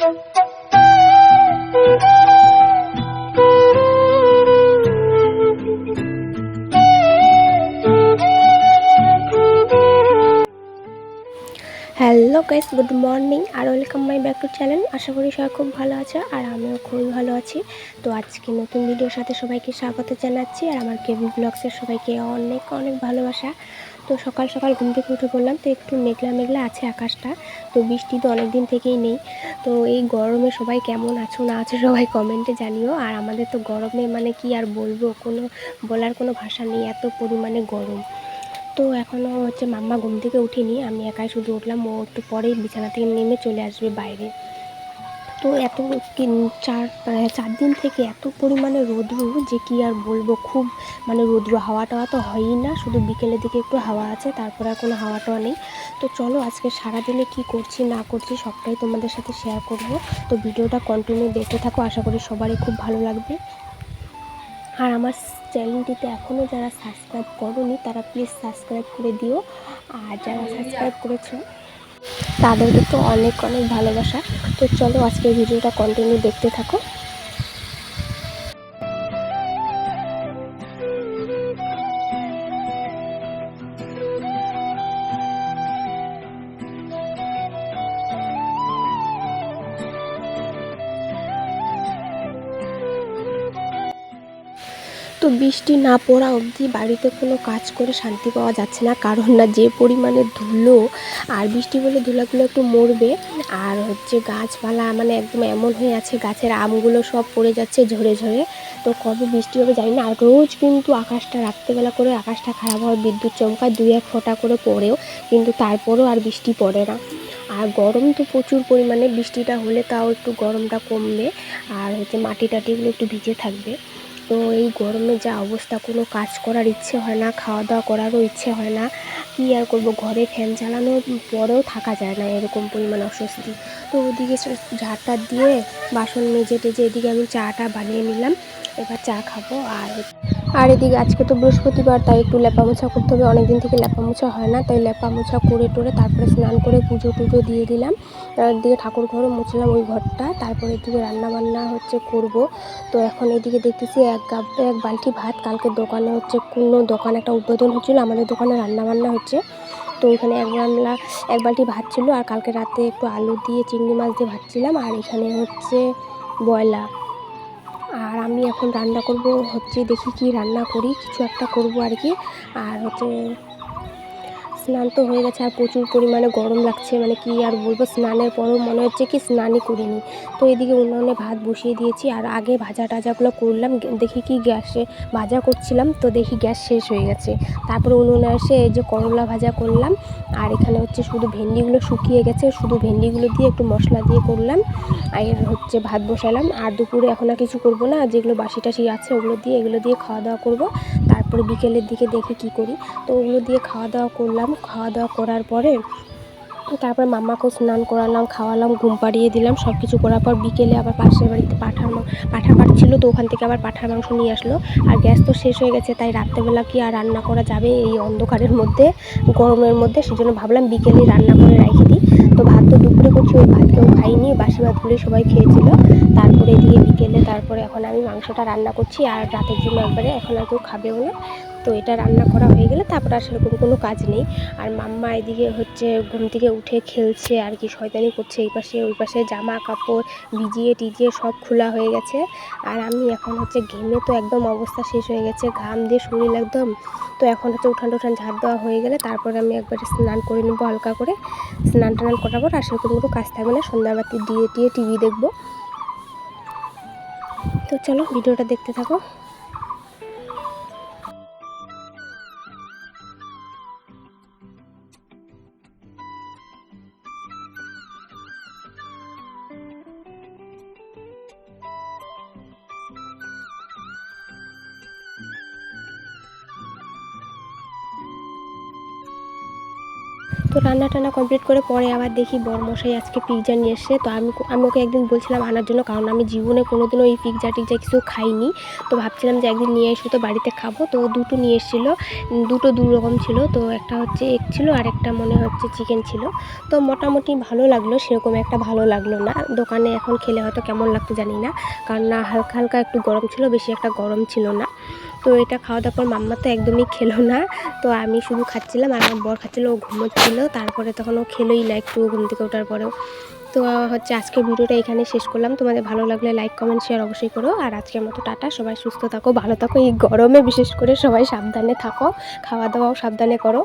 Hello guys, good morning আর welcome my back to channel. আশা করি সবাই খুব ভালো আছে আর আমিও খুবই ভালো আছি। তো আজকে নতুন ভিডিওর সাথে সবাইকে স্বাগত জানাচ্ছি আর আমার কেবি ব্লগসের সবাইকে অনেক অনেক ভালোবাসা। তো সকাল সকাল ঘুম থেকে উঠে পড়লাম, তো একটু মেঘলা মেঘলা আছে আকাশটা, তো বৃষ্টি তো অনেক দিন থেকেই নেই। তো এই গরমে সবাই কেমন আছো না আছো সবাই কমেন্টে জানিও। আর আমাদের তো গরমে মানে কি আর বলবো, বলার কোনো ভাষা নেই, এত পরিমাণে গরম। তো এখনও মাম্মা ঘুম থেকে উঠিনি, আমি একাই শুধু উঠলাম, ও একটু পরেই বিছানা থেকে নেমে চলে আসবে বাইরে। তো এত 4 দিন থেকে এত পরিমাণে রৌদ্র যে কি আর বলবো, খুব রৌদ্র, হাওয়া টাওয়া তো হয়ই না, শুধু বিকেলের দিকে একটু হাওয়া আছে, তারপরে আর কোনো হাওয়া টাওয়া নেই। তো চলো আজকে সারাদিনে কি করছি না করছি সবটাই তোমাদের সাথে শেয়ার করব। তো ভিডিওটা কন্টিনিউ দেখতে থাকো, আশা করি সবারই খুব ভালো লাগবে। আর আমার চ্যানেলটিতে এখনও যারা সাবস্ক্রাইব করোনি তারা প্লিজ সাবস্ক্রাইব করে দিও, আর যারা সাবস্ক্রাইব করেছো তাদেরকে তো অনেক অনেক ভালোবাসা। তো চলো আজকের ভিডিওটা কন্টিনিউ দেখতে থাকো। তো বৃষ্টি না পড়া অবধি বাড়িতে কোনো কাজ করে শান্তি পাওয়া যাচ্ছে না, কারণ না যে পরিমাণে ধুলো, আর বৃষ্টি বলে ধুলাগুলো একটু মরবে। আর গাছপালা একদম এমন হয়ে আছে, গাছের আমগুলো সব পড়ে যাচ্ছে ঝরে ঝরে। তো কবে বৃষ্টি হবে জানি না। আর রোজ কিন্তু আকাশটা রাত্রেবেলা করে আকাশটা খারাপ হয়, বিদ্যুৎ চমকায় 2-1 ফোঁটা করে পড়েও, কিন্তু তারপরেও আর বৃষ্টি পড়ে না। আর গরম তো প্রচুর পরিমাণে, বৃষ্টিটা হলে তাও একটু গরমটা কমবে, আর মাটি টাটিগুলো একটু ভিজে থাকবে। তো এই গরমে যা অবস্থা, কোনো কাজ করার ইচ্ছে হয় না, খাওয়া দাওয়া করারও ইচ্ছে হয় না। কী আর করবো, ঘরে ফ্যান চালানোর পরেও থাকা যায় না, এরকম পরিমাণ অস্বস্তি। তো ওদিকে ঝাড়টা দিয়ে বাসন মেজে টেজে এদিকে আমি চাটা বানিয়ে নিলাম, এবার চা খাবো। আর এদিকে আজকে তো বৃহস্পতিবার, তাই একটু লেপা মোছা করতে হবে, অনেকদিন থেকে লেপা মোছা হয় না, তাই লেপা মোছা করে টোরে তারপরে স্নান করে পুজো টুজো দিয়ে দিলাম। এদিকে ঠাকুর ঘরও মুছলাম, ওই ঘরটা, তারপরে এদিকে রান্নাবান্না করব। তো এখন এদিকে দেখতেছি এক বালতি ভাত, কালকে দোকানে কোনো দোকানে একটা উদ্বোধন হচ্ছিলো, আমাদের দোকানে রান্নাবান্না হচ্ছে, তো ওইখানে এক বালতি ভাত ছিল। আর কালকে রাতে একটু আলু দিয়ে চিংড়ি মাছ দিয়ে ভাজছিলাম, আর এখানে বয়লা। আর আমি এখন রান্না করব, দেখি কি রান্না করি, কিছু একটা করব আর কি। আর স্নান তো হয়ে গেছে, আর প্রচুর পরিমাণে গরম লাগছে, কি আর বলবো, স্নানের পরও মনে হচ্ছে কি স্নানই করিনি। তো এদিকে উনুনে ভাত বসিয়ে দিয়েছি, আর আগে ভাজা টাজাগুলো করলাম, দেখি কি গ্যাসে ভাজা করছিলাম, তো দেখি গ্যাস শেষ হয়ে গেছে। তারপরে উনুনে এসে এই যে করলা ভাজা করলাম, আর এখানে শুধু ভেন্ডিগুলো শুকিয়ে গেছে, শুধু ভেন্ডিগুলো দিয়ে একটু মশলা দিয়ে করলাম, আর ভাত বসালাম। আর দুপুরে এখন আর কিছু করব না, যেগুলো বাসি টাসি আছে এগুলো দিয়ে খাওয়া দাওয়া করব। তারপরে বিকেলের দিকে দেখি কি করি। তো ওগুলো দিয়ে খাওয়া দাওয়া করলাম, খাওয়া দাওয়া করার পরে তারপরে মাম্মাকেও স্নান করালাম, খাওয়ালাম, ঘুম পাড়িয়ে দিলাম, সব কিছু করার পর বিকেলে আবার পাশের বাড়িতে পাঠা পাচ্ছিল, তো ওখান থেকে আবার পাঠার মাংস নিয়ে আসলো। আর গ্যাস তো শেষ হয়ে গেছে, তাই রাত্রেবেলা কি আর রান্না করা যাবে এই অন্ধকারের মধ্যে, গরমের মধ্যে, সেজন্য ভাবলাম বিকেলেই রান্না করে রেখে দিই। তো ভাত তো দুপুরে করছি, ওই ভাত কেউ খাইনি, বাসি ভাতগুলোই সবাই খেয়েছিল। তারপরে এদিকে বিকেলে এখন আমি মাংসটা রান্না করছি, আর রাতের জন্য একবারে, এখন আর কেউ খাবেও না। তো এটা রান্না করা হয়ে গেলে তারপর আর সেরকম কোনো কাজ নেই। আর মাম্মা এদিকে ঘুম থেকে উঠে খেলছে আর কি, শয়তানি করছে, এই পাশে ওই পাশে, জামা কাপড় ভিজিয়ে টিজিয়ে সব খোলা হয়ে গেছে। আর আমি এখন ঘেমে তো একদম অবস্থা শেষ হয়ে গেছে, ঘাম দিয়ে শরীর একদম। তো এখন উঠান টুঠান ঝাড় দেওয়া হয়ে গেলে তারপরে আমি একবারে স্নান করে নেবো হালকা করে। স্নান টান করার পর আর সেরকম কোনো কাজ থাকবে না, সন্ধ্যাবাতি দিয়ে টিভি দেখবো। তো চলো ভিডিওটা দেখতে থাকো। তো তো রান্না টান্না কমপ্লিট করে পরে আবার দেখি বরমশাই আজকে পিৎজা নিয়ে এসছে। তো আমি ওকে একদিন বলছিলাম আনার জন্য, কারণ আমি জীবনে কোনোদিনও এই পিৎজা টিৎজা কিছু খাইনি। তো ভাবছিলাম যে একদিন নিয়ে এসো তো বাড়িতে খাবো। তো দুটো নিয়ে এসেছিলো, দুটো দু রকম ছিল। তো একটা হচ্ছে এগ ছিল আর একটা মনে হচ্ছে চিকেন ছিল। তো মোটামুটি ভালো লাগলো, সেরকম একটা ভালো লাগলো না। দোকানে এখন খেলে হয়তো কেমন লাগতো জানি না, কারণ না হালকা হালকা একটু গরম ছিল, বেশি একটা গরম ছিল না। তো এটা খাওয়া দাওয়ার পর মাম্মা তো একদমই খেলো না। তো আমি শুধু খাচ্ছিলাম আর আমার বর খাচ্ছিলো, ও ঘুমোচ্ছিলো। তারপরে তখন ও খেলোই না একটু ঘুম থেকে ওঠার পরেও। তো হচ্ছে আজকের ভিডিওটা এখানে শেষ করলাম। তোমাদের ভালো লাগলে লাইক কমেন্ট শেয়ার অবশ্যই করো। আর আজকের মতো টাটা, সবাই সুস্থ থাকো, ভালো থাকো। এই গরমে বিশেষ করে সবাই সাবধানে থাকো, খাওয়া দাওয়াও সাবধানে করো।